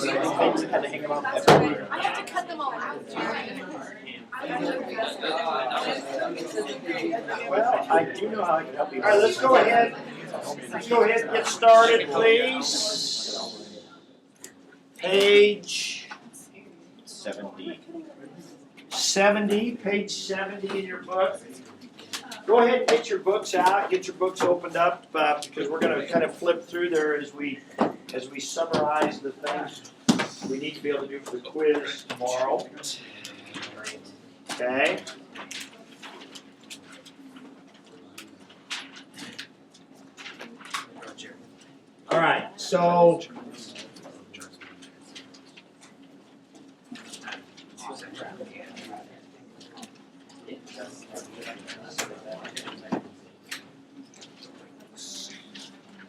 had to hang them out That's everywhere. right. I have to cut them all out. Well, I do know how I can help you. All right, let's go ahead. Let's go ahead and get started, please. Page 70. 70, page 70 in your book. Go ahead and get your books out, get your books opened up, because we're going to kind of flip through there as we summarize the things we need to be able to do for the quiz tomorrow. Okay. All right, so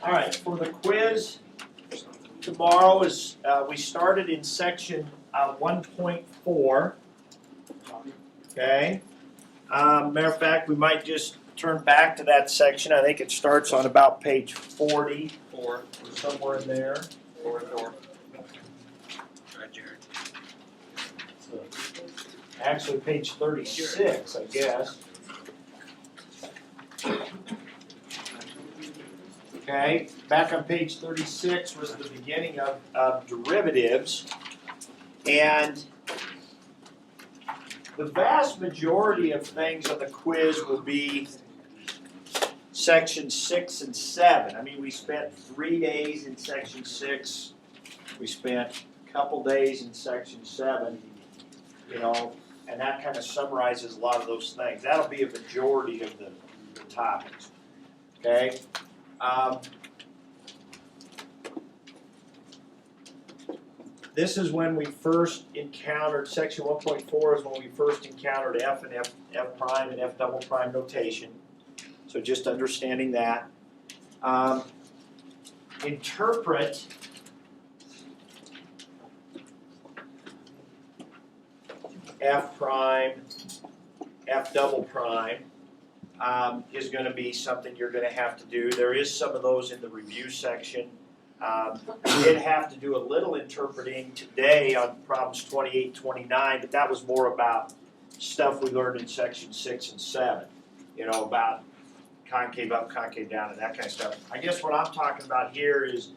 all right, for the quiz tomorrow is we started in section 1.4. Okay. Matter of fact, we might just turn back to that section. I think it starts on about page 40 or somewhere in there. Actually, page 36, I guess. Okay, back on page 36 was the beginning of derivatives. And the vast majority of things on the quiz will be section 6 and 7. I mean, we spent 3 days in section 6. We spent a couple days in section 7, and that kind of summarizes a lot of those things. That'll be a majority of the topics, okay? This is when we first encountered, section 1.4 is when we first encountered F and F prime and F double prime notation. So just understanding that. Interpret F prime, F double prime is going to be something you're going to have to do. There is some of those in the review section. We did have to do a little interpreting today on problems 28, 29, but that was more about stuff we learned in section 6 and 7, about concave up, concave down, and that kind of stuff. I guess what I'm talking about here is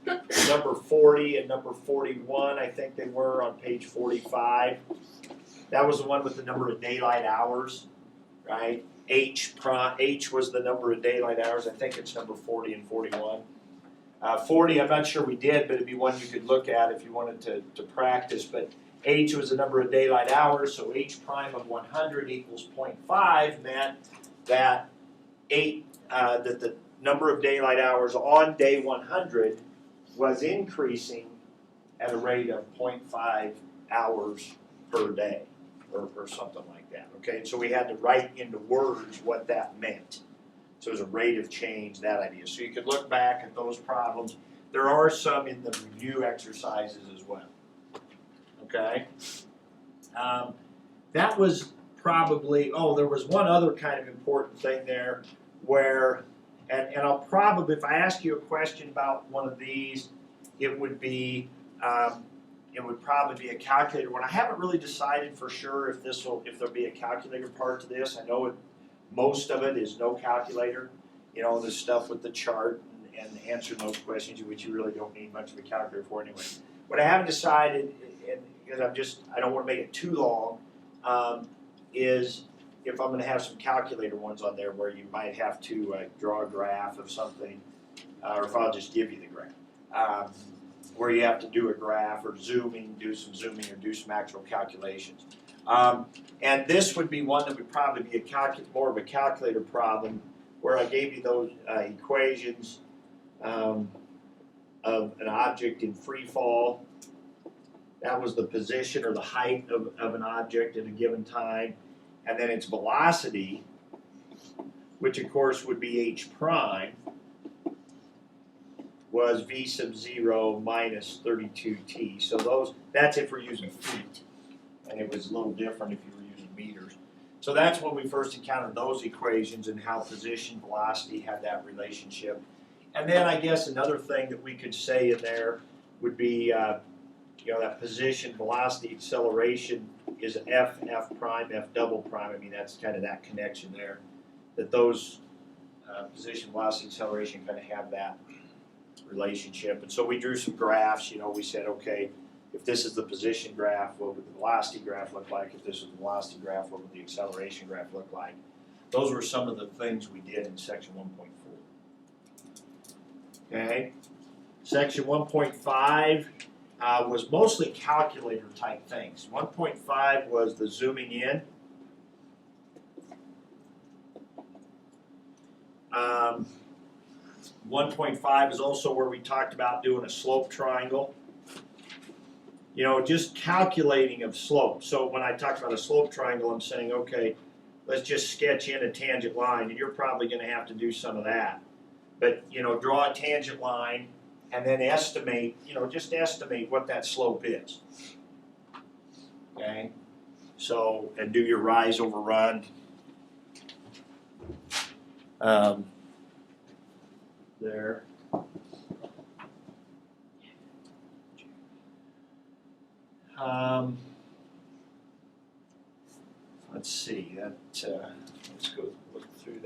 number 40 and number 41, I think they were on page 45. That was the one with the number of daylight hours, right? H was the number of daylight hours. I think it's number 40 and 41. 40, I'm not sure we did, but it'd be one you could look at if you wanted to practice. But H was the number of daylight hours, so H prime of 100 equals 0.5 meant that that the number of daylight hours on day 100 was increasing at a rate of 0.5 hours per day, or something like that. Okay, and so we had to write into words what that meant. So it was a rate of change, that idea. So you could look back at those problems. There are some in the review exercises as well. Okay? That was probably, there was one other kind of important thing there where, and I'll probably, if I ask you a question about one of these, it would probably be a calculator one. I haven't really decided for sure if there'll be a calculator part to this. I know most of it is no calculator, the stuff with the chart and answering those questions, which you really don't need much of a calculator for anyway. What I haven't decided, because I don't want to make it too long, is if I'm going to have some calculator ones on there where you might have to draw a graph of something, or if I'll just give you the graph, where you have to do a graph or do some zooming or do some actual calculations. And this would be one that would probably be more of a calculator problem, where I gave you those equations of an object in free fall. That was the position or the height of an object at a given time. And then its velocity, which of course would be h prime, was v sub 0 minus 32t. So that's if we're using feet. And it was a little different if you were using meters. So that's when we first encountered those equations and how position, velocity had that relationship. And then I guess another thing that we could say in there would be that position, velocity, acceleration is F, F prime, F double prime. I mean, that's kind of that connection there. That those position, velocity, acceleration kind of have that relationship. And so we drew some graphs. We said, okay, if this is the position graph, what would the velocity graph look like? If this was the velocity graph, what would the acceleration graph look like? Those were some of the things we did in section 1.4. Okay. Section 1.5 was mostly calculator type things. 1.5 was the zooming in. 1.5 is also where we talked about doing a slope triangle. Just calculating of slope. So when I talk about a slope triangle, I'm saying, okay, let's just sketch in a tangent line, and you're probably going to have to do some of that. But, draw a tangent line and then estimate, just estimate what that slope is. Okay? So, and do your rise over run. There. Let's see. Let's go look through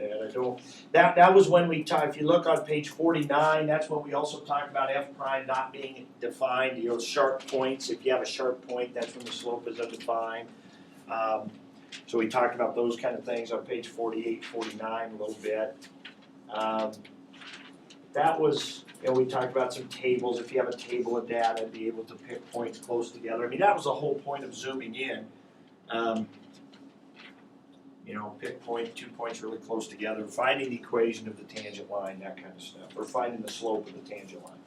that. That was when we talked. If you look on page 49, that's when we also talked about F prime not being defined. Sharp points. If you have a sharp point, that's when the slope is undefined. So we talked about those kind of things on page 48, 49 a little bit. That was, we talked about some tables. If you have a table of data, be able to pick points close together. I mean, that was the whole point of zooming in. Pick 2 points really close together, finding the equation of the tangent line, that kind of stuff, or finding the slope of the tangent line.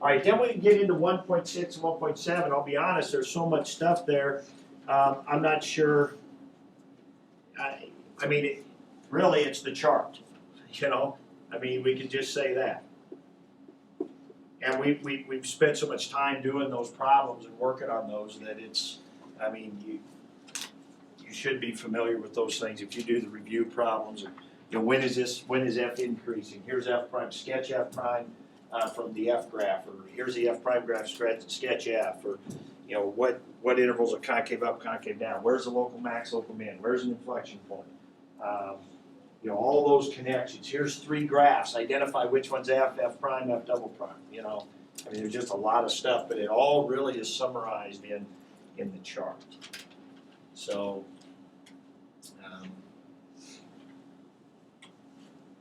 All right, then we can get into 1.6 and 1.7. I'll be honest, there's so much stuff there. I'm not sure. I mean, really, it's the chart. I mean, we can just say that. And we've spent so much time doing those problems and working on those that it's, I mean, you should be familiar with those things if you do the review problems. When is F increasing? Here's F prime, sketch F prime from the F graph, or here's the F prime graph, sketch F, or what intervals are concave up, concave down? Where's the local max, local min? Where's an inflection point? All those connections. Here's 3 graphs. Identify which one's F, F prime, F double prime. I mean, there's just a lot of stuff, but it all really is summarized in the chart. So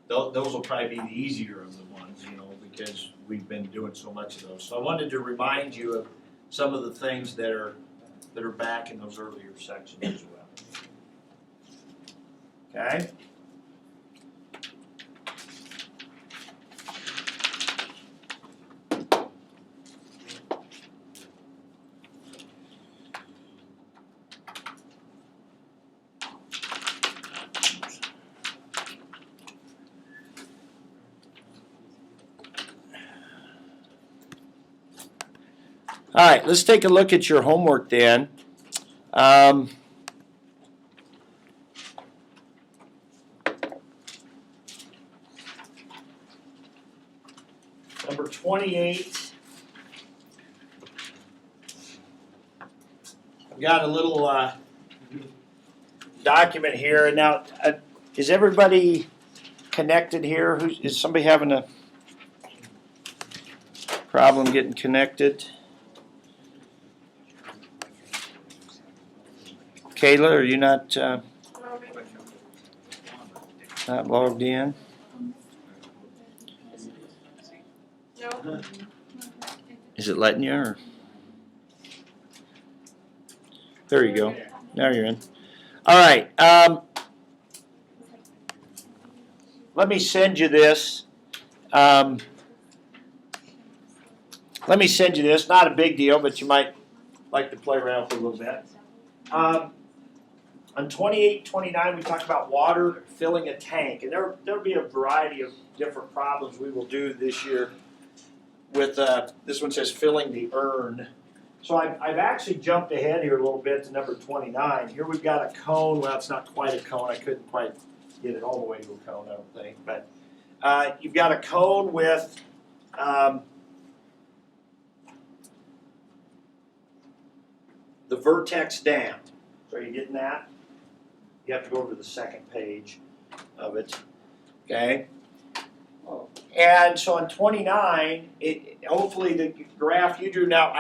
those will probably be the easier of the ones, because we've been doing so much of those. So I wanted to remind you of some of the things that are back in those earlier sections as well. Okay. All right, let's take a look at your homework then. Number 28. I've got a little document here. Now, is everybody connected here? Is somebody having a problem getting connected? Kayla, are you not logged in? No. Is it letting you? Or? There you go. Now you're in. All right. Let me send you this. Not a big deal, but you might like to play around for a little bit. On 28, 29, we talked about water filling a tank, and there'll be a variety of different problems we will do this year. With this one says filling the urn. So I've actually jumped ahead here a little bit to number 29. Here we've got a cone. Well, it's not quite a cone. I couldn't quite get it all the way to a cone, I don't think. But you've got a cone with the vertex down. So are you getting that? You have to go over to the second page of it, okay? And so on 29, hopefully the graph you drew now,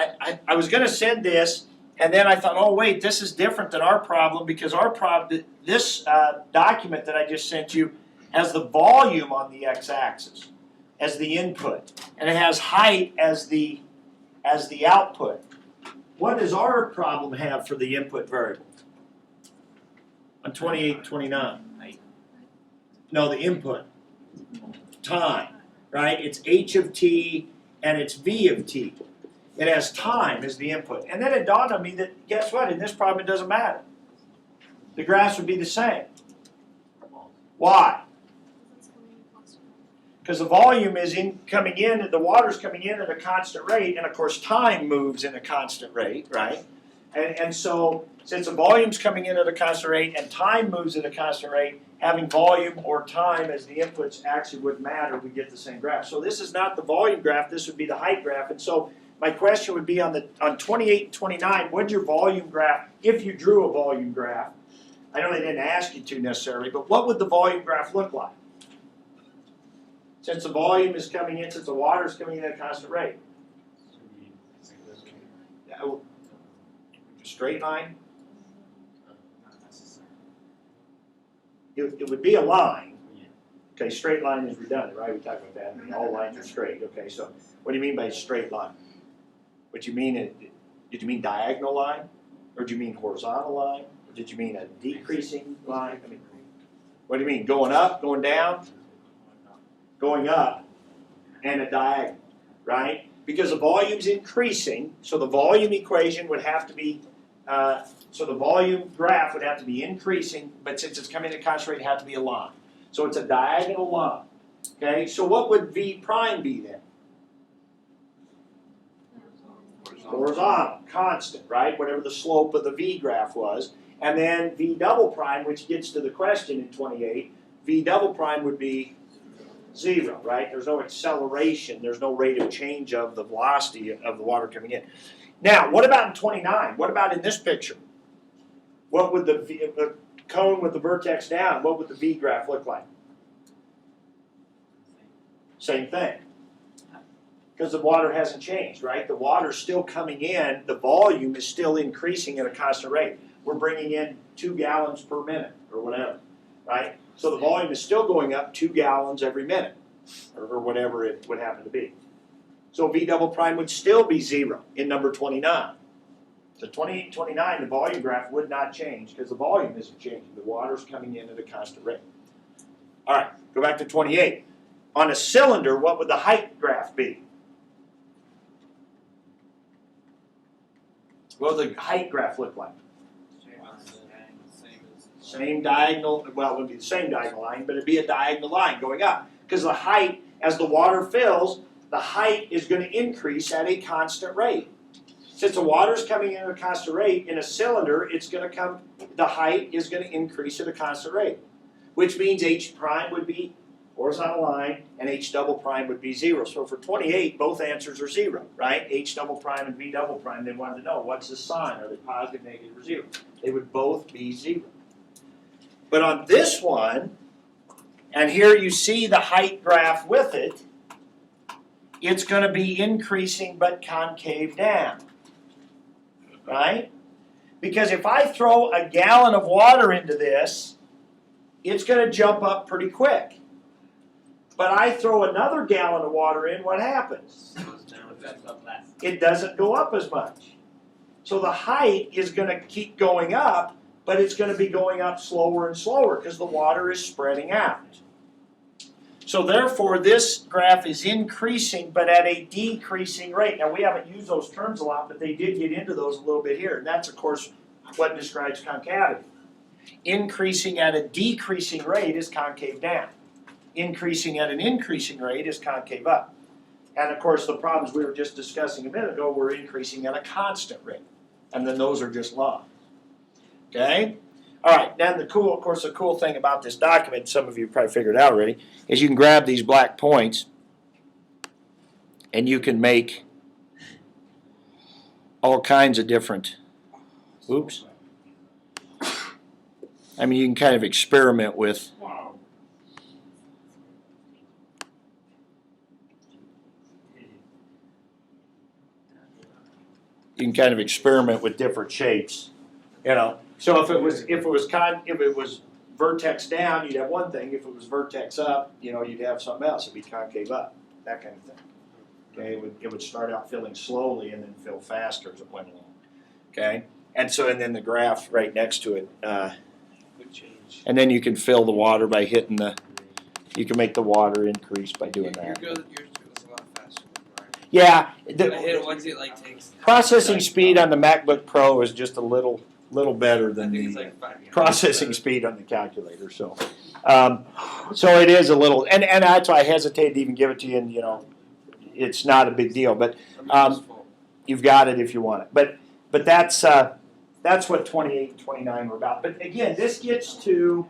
I was going to send this, and then I thought, oh wait, this is different than our problem, because our problem, this document that I just sent you has the volume on the x-axis as the input, and it has height as the output. What does our problem have for the input variable? On 28, 29. No, the input. Time, right? It's h of t and it's v of t. It has time as the input. And then it dawned on me that, guess what? In this problem, it doesn't matter. The graphs would be the same. Why? Because the volume is coming in, the water's coming in at a constant rate, and of course time moves in a constant rate, right? And so, since the volume's coming in at a constant rate and time moves at a constant rate, having volume or time as the inputs actually would matter, we get the same graph. So this is not the volume graph, this would be the height graph. And so my question would be on 28 and 29, what's your volume graph, if you drew a volume graph? I know they didn't ask you to necessarily, but what would the volume graph look like? Since the volume is coming in, since the water is coming in at a constant rate. Straight line? It would be a line. Okay, straight line is redundant, right? We talked about that. I mean, all lines are straight. Okay, so what do you mean by straight line? What you mean, did you mean diagonal line? Or do you mean horizontal line? Or did you mean a decreasing line? I mean, what do you mean? Going up, going down? Going up and a diagonal, right? Because the volume's increasing, so the volume equation would have to be, so the volume graph would have to be increasing, but since it's coming at a constant rate, it had to be a line. So it's a diagonal line, okay? So what would V prime be then? Horizontal, constant, right? Whatever the slope of the V graph was. And then V double prime, which gets to the question in 28, V double prime would be 0, right? There's no acceleration, there's no rate of change of the velocity of the water coming in. Now, what about in 29? What about in this picture? What would the cone with the vertex down, what would the V graph look like? Same thing. Because the water hasn't changed, right? The water's still coming in, the volume is still increasing at a constant rate. We're bringing in 2 gallons per minute, or whatever, right? So the volume is still going up 2 gallons every minute, or whatever it would happen to be. So V double prime would still be 0 in number 29. So 28, 29, the volume graph would not change because the volume isn't changing. The water's coming in at a constant rate. All right, go back to 28. On a cylinder, what would the height graph be? What would the height graph look like? Same diagonal, well, it wouldn't be the same diagonal line, but it'd be a diagonal line going up. Because the height, as the water fills, the height is going to increase at a constant rate. Since the water's coming in at a constant rate, in a cylinder, it's going to come, the height is going to increase at a constant rate. Which means H prime would be horizontal line, and H double prime would be 0. So for 28, both answers are 0, right? H double prime and V double prime, they wanted to know, what's the sign? Are they positive, negative, or 0? They would both be 0. But on this one, and here you see the height graph with it, it's going to be increasing but concave down, right? Because if I throw a gallon of water into this, it's going to jump up pretty quick. But I throw another gallon of water in, what happens? It doesn't go up as much. So the height is going to keep going up, but it's going to be going up slower and slower because the water is spreading out. So therefore, this graph is increasing, but at a decreasing rate. Now, we haven't used those terms a lot, but they did get into those a little bit here. And that's, of course, what describes concavity. Increasing at a decreasing rate is concave down. Increasing at an increasing rate is concave up. And, of course, the problems we were just discussing a minute ago were increasing at a constant rate. And then those are just laws. Okay? All right, then the cool thing about this document, some of you probably figured it out already, is you can grab these black points and you can make all kinds of different Oops. I mean, you can kind of experiment with. You can kind of experiment with different shapes, you know. So if it was vertex down, you'd have one thing. If it was vertex up, you know, you'd have something else. It'd be concave up, that kind of thing. Okay, it would start out filling slowly and then fill faster as it went along. Okay, and then the graph right next to it, and then you can fill the water by hitting the. You can make the water increase by doing that. Yours goes a lot faster than mine. Yeah, I hit it once, it like takes. processing speed on the MacBook Pro is just a little better I than think it's the like 5 years. processing speed on the calculator. So it is a little, and that's why I hesitate to even give it to you. And you know, it's not a big deal, but you've got it if you want it. But that's what 28 and 29 were about. But again, this gets to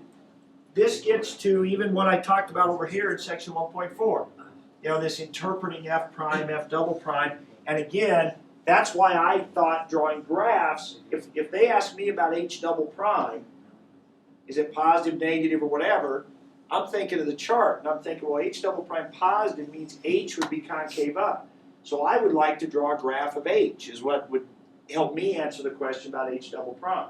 even what I talked about over here in section 1.4. You know, this interpreting F prime, F double prime, and again, that's why I thought drawing graphs. If they ask me about H double prime, is it positive, negative, or whatever? I'm thinking of the chart, and I'm thinking, well, H double prime positive means H would be concave up. So I would like to draw a graph of H, is what would help me answer the question about H double prime.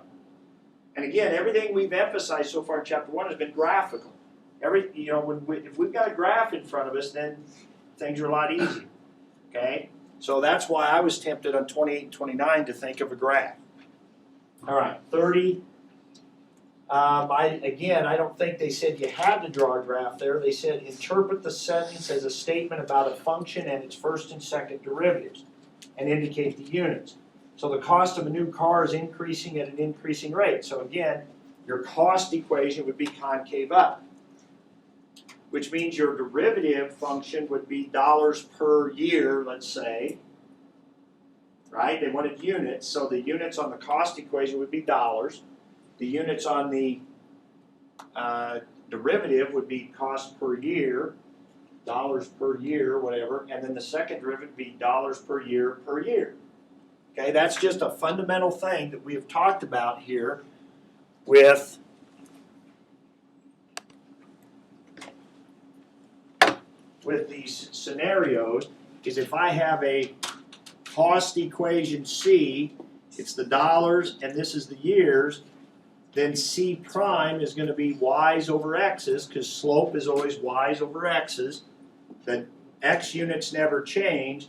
And again, everything we've emphasized so far in chapter 1 has been graphical. If we've got a graph in front of us, then things are a lot easier. Okay? So that's why I was tempted on 28 and 29 to think of a graph. All right, 30. I don't think they said you had to draw a graph there. They said interpret the sentence as a statement about a function and its first and second derivatives and indicate the units. So the cost of a new car is increasing at an increasing rate. So again, your cost equation would be concave up, which means your derivative function would be dollars per year, let's say, right? They wanted units, so the units on the cost equation would be dollars. The units on the derivative would be cost per year, dollars per year, whatever, and then the second derivative would be dollars per year per year. Okay, that's just a fundamental thing that we have talked about here with these scenarios, is if I have a cost equation C, it's the dollars and this is the years, then C prime is going to be y's over x's, because slope is always y's over x's. The x units never change.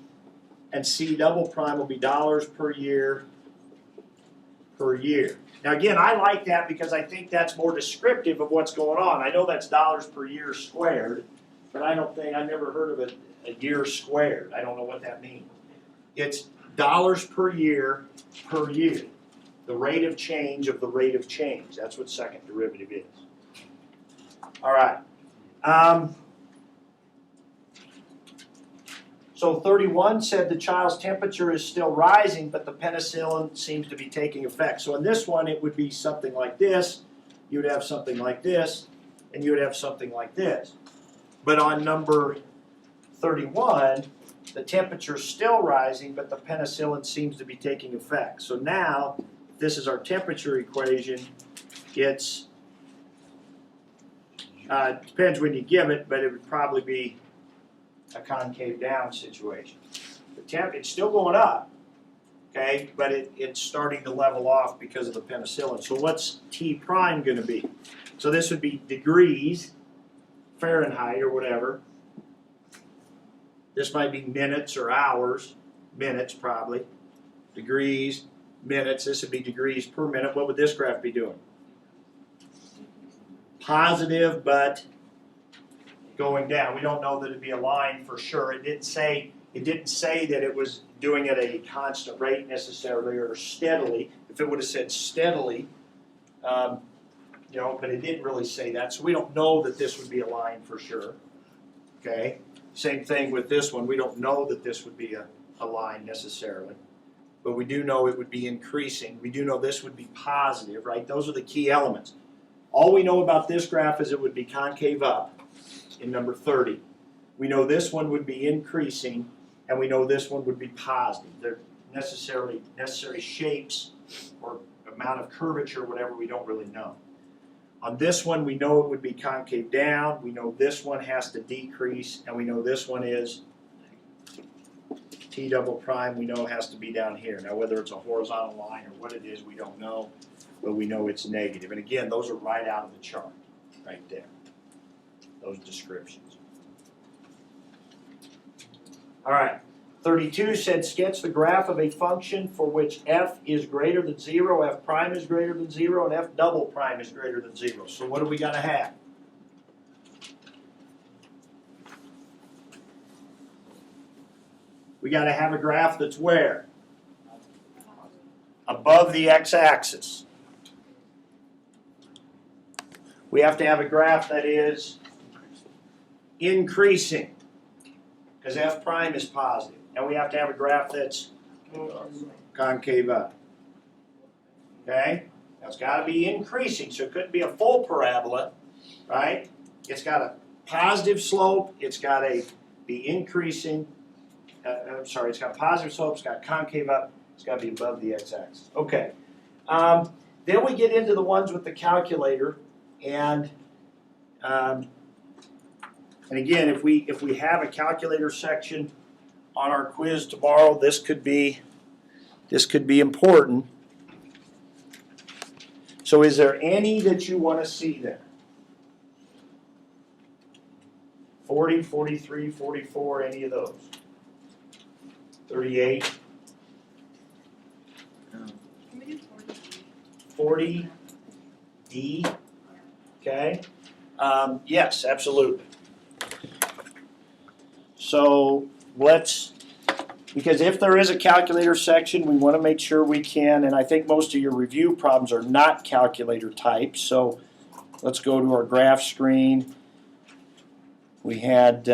And C double prime will be dollars per year per year. Now again, I like that because I think that's more descriptive of what's going on. I know that's dollars per year squared, but I've never heard of a year squared. I don't know what that means. It's dollars per year, the rate of change of the rate of change. That's what second derivative is. All right. So 31 said the child's temperature is still rising, but the penicillin seems to be taking effect. So in this one, it would be something like this. You would have something like this, and you would have something like this. But on number 31, the temperature is still rising, but the penicillin seems to be taking effect. So now, if this is our temperature equation, it's, depends when you give it, but it would probably be a concave down situation. It's still going up, okay, but it's starting to level off because of the penicillin. So what's T prime going to be? So this would be degrees, Fahrenheit or whatever. This might be minutes or hours, minutes probably. Degrees, minutes, this would be degrees per minute. What would this graph be doing? Positive, but going down. We don't know that it'd be a line for sure. It didn't say that it was doing it at a constant rate necessarily or steadily. If it would have said steadily, but it didn't really say that. So we don't know that this would be a line for sure. Okay. Same thing with this one. We don't know that this would be a line necessarily, but we do know it would be increasing. We do know this would be positive, right? Those are the key elements. All we know about this graph is it would be concave up in number 30. We know this one would be increasing, and we know this one would be positive. They're necessary shapes or amount of curvature, whatever, we don't really know. On this one, we know it would be concave down. We know this one has to decrease, and we know this one is T double prime, we know has to be down here. Now, whether it's a horizontal line or what it is, we don't know, but we know it's negative. And again, those are right out of the chart, right there, those descriptions. All right, 32 said sketch the graph of a function for which f is greater than 0, f prime is greater than 0, and f double prime is greater than 0. So what do we got to have? We got to have a graph that's where? Above the x-axis. We have to have a graph that is increasing, because f prime is positive. And we have to have a graph that's concave up. Okay? Now it's got to be increasing, so it couldn't be a full parabola, right? It's got a positive slope, it's got to be increasing. It's got a positive slope, it's got concave up, it's got to be above the x-axis. Okay. Then we get into the ones with the calculator, and again, if we have a calculator section on our quiz tomorrow, this could be important. So is there any that you want to see there? 40, 43, 44, any of those? 38, Can we do 40? 40D, okay? Yes, absolutely. So because if there is a calculator section, we want to make sure we can, and I think most of your review problems are not calculator type, so let's go to our graph screen. We had,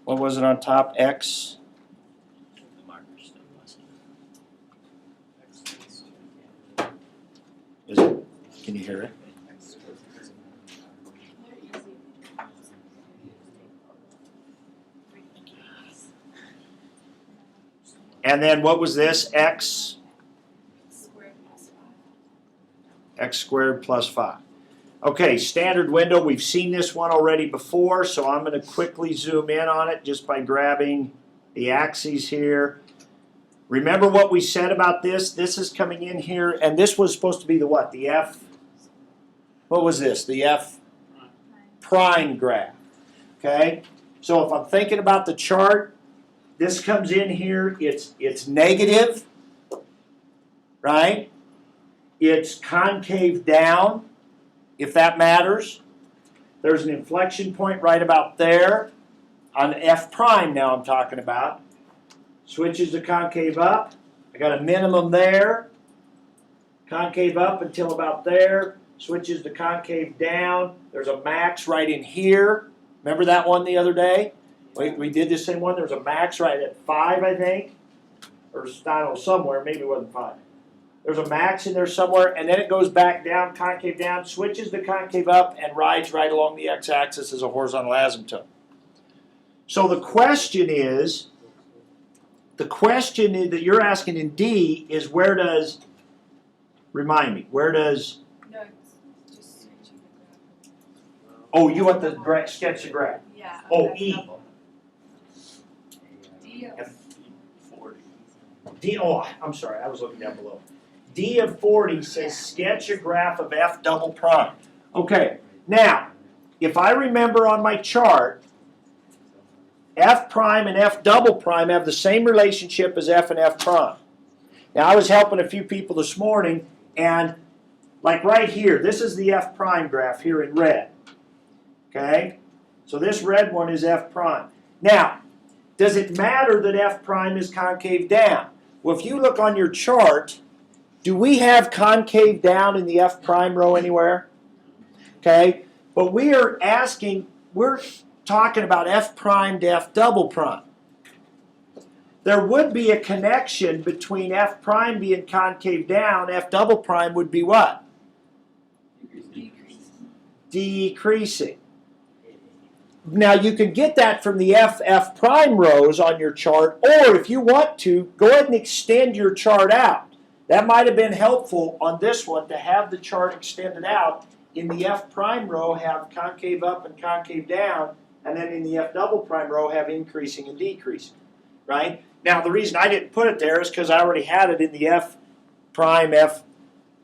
what was it on top, X? Is it? Can you hear it? And then what was this? X squared plus 5. Okay, standard window. We've seen this one already before, so I'm going to quickly zoom in on it just by grabbing the axes here. Remember what we said about this? This is coming in here, and this was supposed to be the what? The F, what was this? The F prime graph, okay? So if I'm thinking about the chart, this comes in here, it's negative, right? It's concave down, if that matters. There's an inflection point right about there, on F prime now I'm talking about. Switches to concave up. I got a minimum there. Concave up until about there. Switches to concave down. There's a max right in here. Remember that one the other day? We did this same one. There's a max right at 5, I think. Or I don't know, somewhere. Maybe it wasn't 5. There's a max in there somewhere. And then it goes back down, concave down, switches to concave up, and rides right along the x-axis as a horizontal asymptote. So the question that you're asking in D is where does, remind me, where does, No, it's just switching the graph. oh, you want the sketch the graph. Yeah. Oh, that's E. double. D of D, oh, I'm sorry, I was looking down below. D of 40 says sketch a graph of F double prime. Okay, now, if I remember on my chart, F prime and F double prime have the same relationship as F and F prime. Now, I was helping a few people this morning, and like right here, this is the F prime graph here in red. Okay? So this red one is F prime. Now, does it matter that F prime is concave down? Well, if you look on your chart, do we have concave down in the F prime row anywhere? Okay? But we are asking, we're talking about F prime to F double prime. There would be a connection between F prime being concave down, F double prime would be what? Decreasing. Now you can get that from the F prime rows on your chart, or if you want to, go ahead and extend your chart out. That might have been helpful on this one to have the chart extended out. In the F prime row have concave up and concave down, and then in the F double prime row have increasing and decreasing, right? Now the reason I didn't put it there is because I already had it in the F prime, F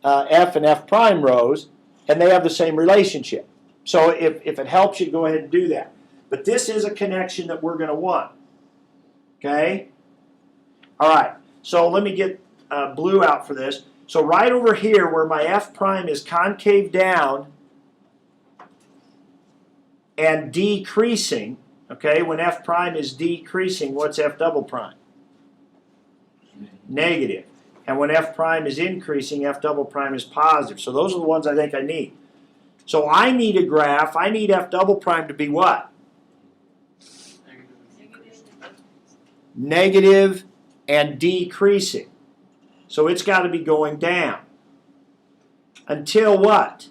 and F prime rows, and they have the same relationship. So if it helps you, go ahead and do that. But this is a connection that we're going to want, okay? All right, so let me get blue out for this. So right over here where my F prime is concave down and decreasing, okay, when F prime is decreasing, what's F double prime? Negative. And when F prime is increasing, F double prime is positive. So those are the ones I think I need. So I need a graph, I need F double prime to be what? Negative and decreasing. So it's got to be going down. Until what?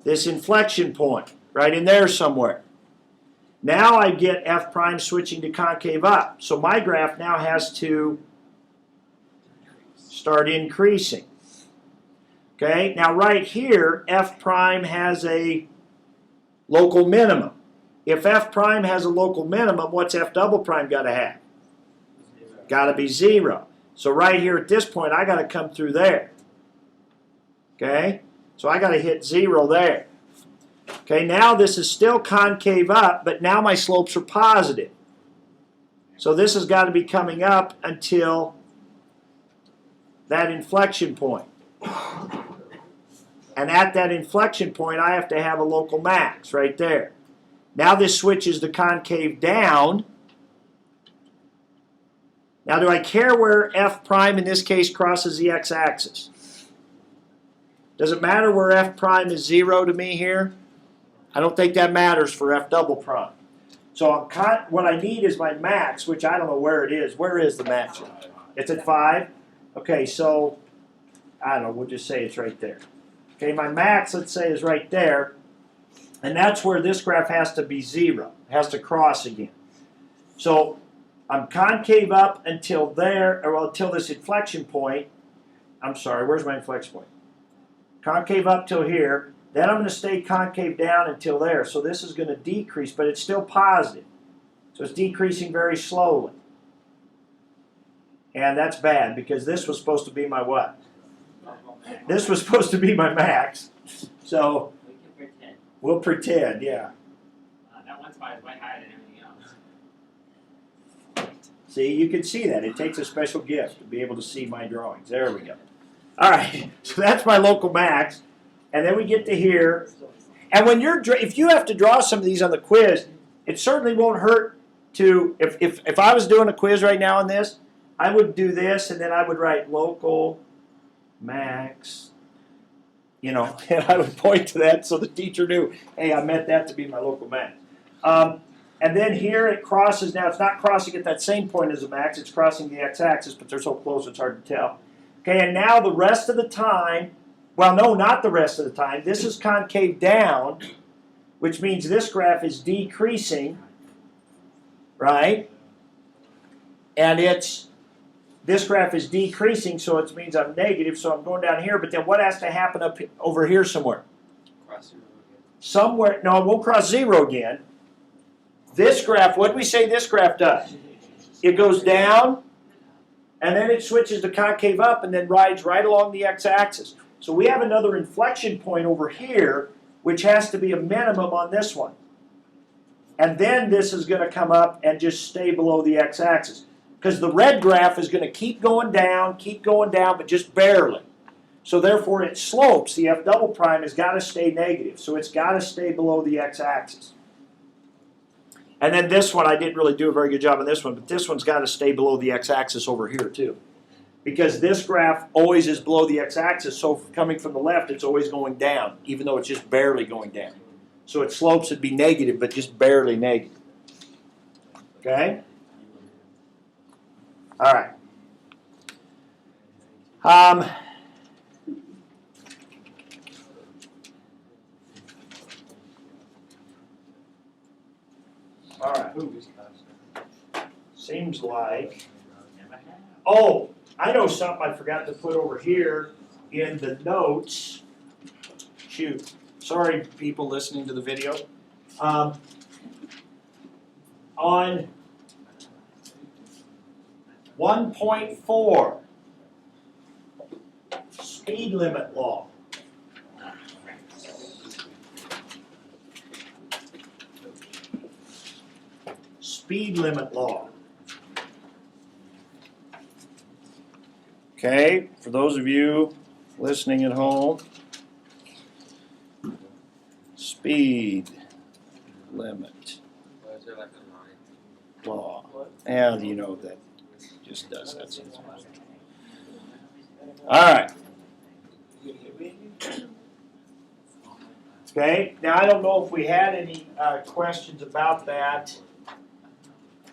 This inflection point, right in there somewhere. Now I get F prime switching to concave up. So my graph now has to start increasing. Okay, now right here, F prime has a local minimum. If F prime has a local minimum, what's F double prime got to have? Got to be 0. So right here at this point, I got to come through there. Okay? So I got to hit 0 there. Okay, now this is still concave up, but now my slopes are positive. So this has got to be coming up until that inflection point. And at that inflection point, I have to have a local max right there. Now this switches to concave down. Now, do I care where F prime in this case crosses the x-axis? Does it matter where F prime is 0 to me here? I don't think that matters for F double prime. So what I need is my max, which I don't know where it is. Where is the max? It's at 5? Okay, so, I don't know, we'll just say it's right there. Okay, my max, let's say, is right there. And that's where this graph has to be 0. It has to cross again. So, I'm concave up until there, or well, until this inflection point. I'm sorry, where's my inflection point? Concave up till here. Then I'm going to stay concave down until there. So this is going to decrease, but it's still positive. So it's decreasing very slowly. And that's bad because this was supposed to be my what? This was supposed to be my max. So We can pretend. we'll pretend, yeah. That one spot is way higher than everything else. See, you can see that. It takes a special gift to be able to see my drawings. There we go. All right, so that's my local max. And then we get to here. And when if you have to draw some of these on the quiz, it certainly won't hurt to, if I was doing a quiz right now on this, I would do this and then I would write local max, you know, and I would point to that so the teacher knew, hey, I meant that to be my local max. And then here it crosses, now it's not crossing at that same point as the max, it's crossing the x-axis, but they're so close it's hard to tell. Okay, and now the rest of the time, well, no, not the rest of the time, this is concave down, which means this graph is decreasing, right? And this graph is decreasing, so it means I'm negative, so I'm going down here, but then what has to happen up over here somewhere? Cross 0 again. Somewhere, no, it won't cross 0 again. This graph, what do we say this graph does? It goes down, and then it switches to concave up, and then rides right along the x-axis. So we have another inflection point over here, which has to be a minimum on this one. And then this is going to come up and just stay below the x-axis. Because the red graph is going to keep going down, but just barely. So therefore it slopes. The F double prime has got to stay negative. So it's got to stay below the x-axis. And then this one, I didn't really do a very good job on this one, but this one's got to stay below the x-axis over here too. Because this graph always is below the x-axis, so coming from the left, it's always going down, even though it's just barely going down. So its slopes would be negative, but just barely negative. Okay? All right. All right. Seems like. Oh, I know something I forgot to put over here in the notes. Shoot, sorry people listening to the video. On 1.4, speed limit law. Speed limit law. Okay, for those of you listening at home, speed limit Why is there like a line? law. And you know that just does that sometimes. All right. Okay, now I don't know if we had any questions about that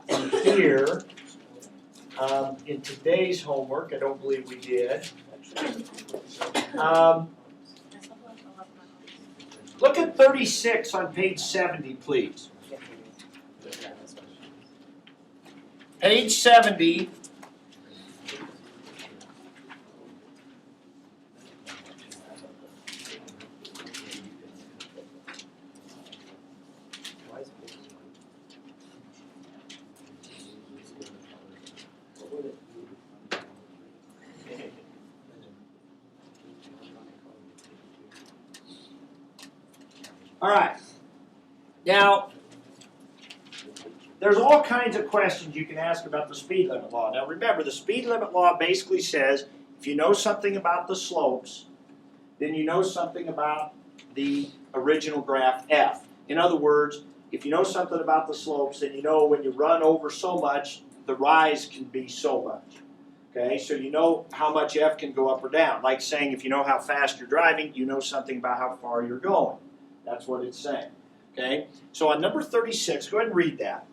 in here. In today's homework, I don't believe we did. Look at 36 on page 70, please. Page 70. All right. Now, there's all kinds of questions you can ask about the speed limit law. Now remember, the speed limit law basically says if you know something about the slopes, then you know something about the original graph F. In other words, if you know something about the slopes, then you know when you run over so much, the rise can be so much. Okay, so you know how much F can go up or down. Like saying if you know how fast you're driving, you know something about how far you're going. That's what it's saying. Okay, so on number 36, go ahead and read that.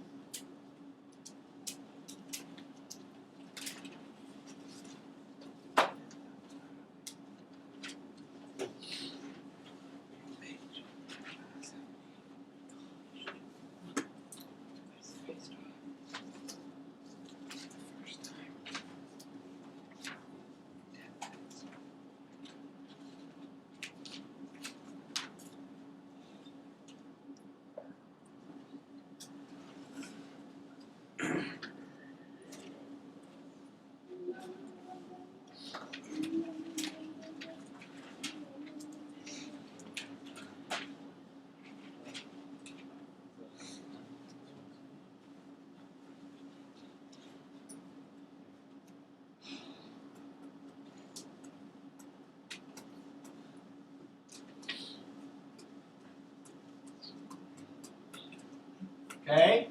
Okay?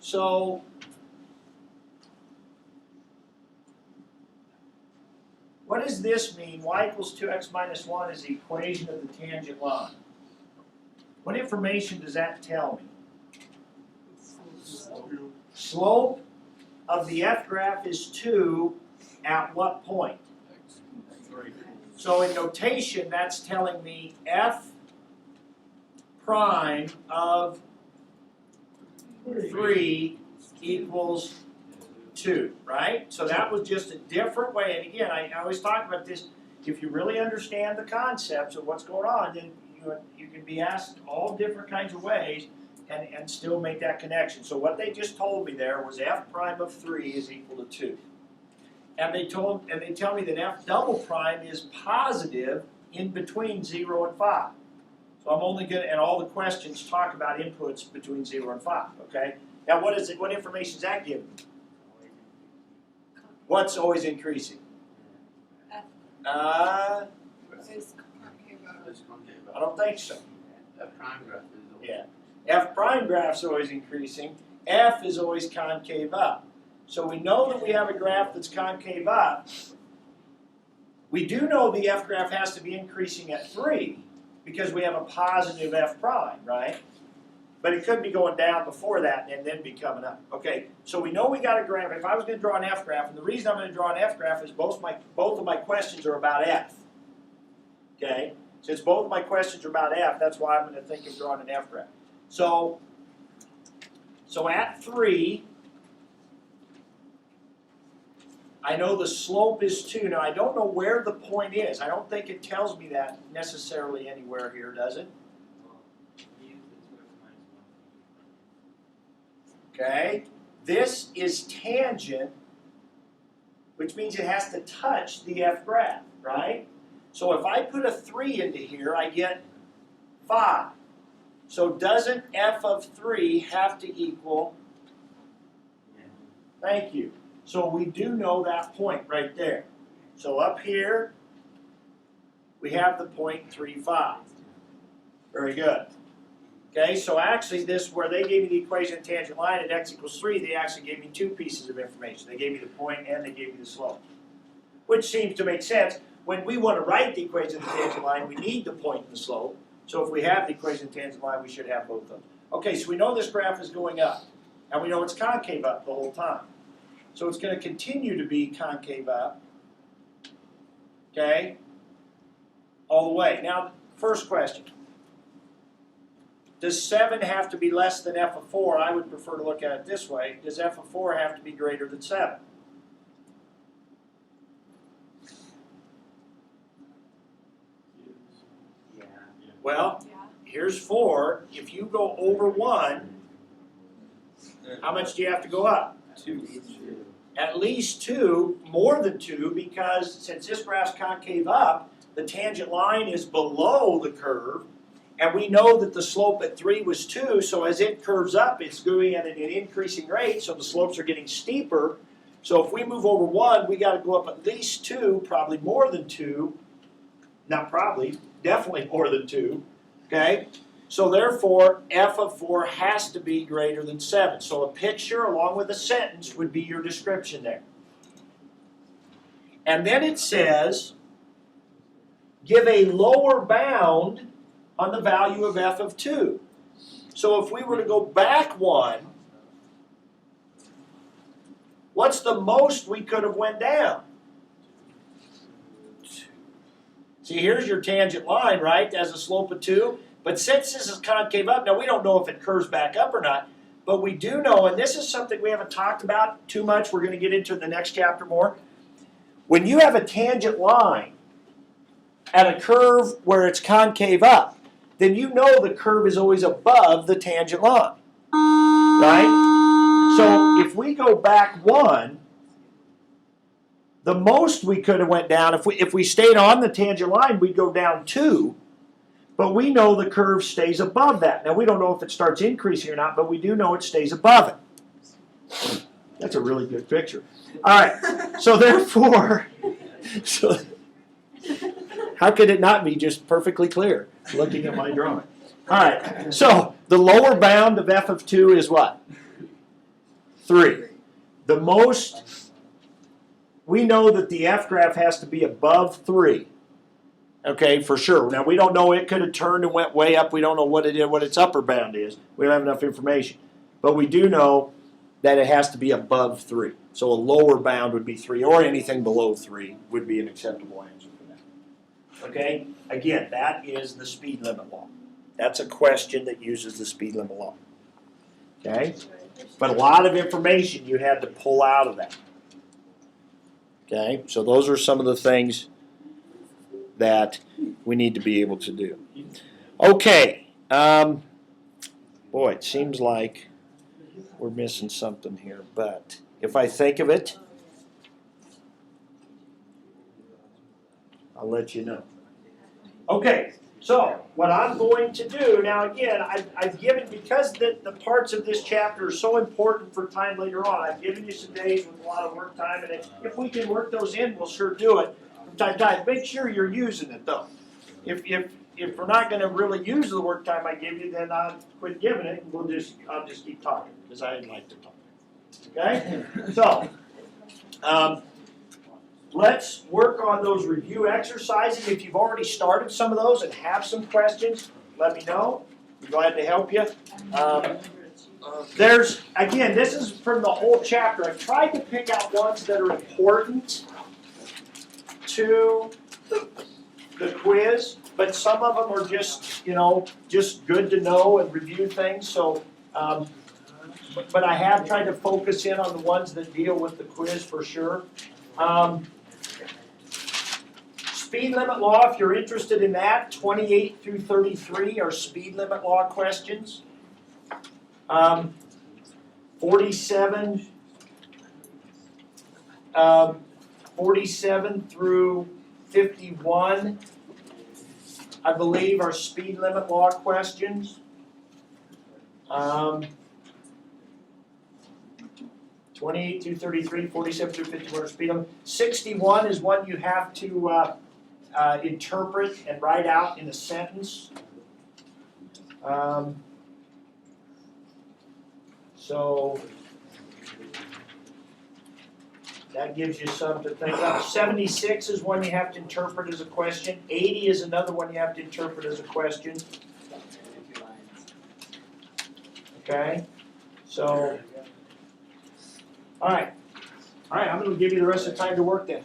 So, what does this mean? Y equals 2x minus 1 is the equation of the tangent line. What information does that tell me? Slope of the F graph is 2 at what point? So in notation, that's telling me F prime of 3 equals 2, right? So that was just a different way. And again, I always talk about this. If you really understand the concepts of what's going on, then you can be asked all different kinds of ways and still make that connection. So what they just told me there was F prime of 3 is equal to 2. And they tell me that F double prime is positive in between 0 and 5. So I'm only going to, and all the questions talk about inputs between 0 and 5, okay? Now what is it? What information does that give me? What's always increasing? F is concave. I don't think so. F prime graph is Yeah. F prime graph's always increasing. F is always concave up. So we know that we have a graph that's concave up. We do know the F graph has to be increasing at 3 because we have a positive F prime, right? But it could be going down before that and then be coming up. Okay, so we know we got a graph. If I was going to draw an F graph, and the reason I'm going to draw an F graph is both of my questions are about F. Okay, since both of my questions are about F, that's why I'm going to think of drawing an F graph. So at 3, I know the slope is 2. Now, I don't know where the point is. I don't think it tells me that necessarily anywhere here, does it? Okay, this is tangent, which means it has to touch the f graph, right? So if I put a 3 into here, I get 5. So doesn't f of 3 have to equal? Thank you. So we do know that point right there. So up here, we have the point 3,5. Very good. Okay, so actually this, where they gave me the equation of tangent line at x equals 3, they actually gave me 2 pieces of information. They gave me the point and they gave me the slope. Which seems to make sense. When we want to write the equation of the tangent line, we need the point and the slope. So if we have the equation of the tangent line, we should have both of them. Okay, so we know this graph is going up. And we know it's concave up the whole time. So it's going to continue to be concave up. Okay? All the way. Now, first question. Does 7 have to be less than f of 4? I would prefer to look at it this way. Does f of 4 have to be greater than 7? Yeah. Well, Yeah. here's 4. If you go over 1, how much do you have to go up? 2. At least 2, more than 2, because since this graph's concave up, the tangent line is below the curve, and we know that the slope at 3 was 2, so as it curves up, it's going at an increasing rate, so the slopes are getting steeper. So if we move over 1, we got to go up at least 2, probably more than 2. Not probably, definitely more than 2, okay? So therefore, f of 4 has to be greater than 7. So a picture along with a sentence would be your description there. And then it says, give a lower bound on the value of f of 2. So if we were to go back 1, what's the most we could have went down? See, here's your tangent line, right? It has a slope of 2. But since this is concave up, now we don't know if it curves back up or not, but we do know, and this is something we haven't talked about too much, we're going to get into in the next chapter more. When you have a tangent line at a curve where it's concave up, then you know the curve is always above the tangent line, right? So if we go back 1, the most we could have went down, if we stayed on the tangent line, we'd go down 2. But we know the curve stays above that. Now, we don't know if it starts increasing or not, but we do know it stays above it. That's a really good picture. All right, so therefore, how could it not be just perfectly clear looking at my drawing? All right, so the lower bound of f of 2 is what? 3. The most, we know that the f graph has to be above 3. Okay, for sure. Now, we don't know, it could have turned and went way up. We don't know what it is, what its upper bound is. We don't have enough information. But we do know that it has to be above 3. So a lower bound would be 3, or anything below 3 would be an acceptable answer for that. Okay? Again, that is the speed limit law. That's a question that uses the speed limit law. Okay? But a lot of information you had to pull out of that. Okay? So those are some of the things that we need to be able to do. Okay. Boy, it seems like we're missing something here, but if I think of it, I'll let you know. Okay, so what I'm going to do, now again, I've given, because the parts of this chapter are so important for time later on, I've given you some days with a lot of work time, and if we can work those in, we'll sure do it. Make sure you're using it though. If we're not going to really use the work time I give you, then I'll quit giving it, and I'll just keep talking because I like to talk. Okay, so let's work on those review exercises. If you've already started some of those and have some questions, let me know. Be glad to help you. There's, again, this is from the whole chapter. I've tried to pick out ones that are important to the quiz, but some of them are just, just good to know and review things. So, but I have tried to focus in on the ones that deal with the quiz for sure. Speed limit law, if you're interested in that, 28 through 33 are speed limit law questions. 47 through 51, I believe, are speed limit law questions. 28 through 33, 47 through 51 are speed limit. 61 is one you have to interpret and write out in a sentence. So that gives you some to think about. 76 is one you have to interpret as a question. 80 is another one you have to interpret as a question. Okay, so, all right, I'm going to give you the rest of the time to work then.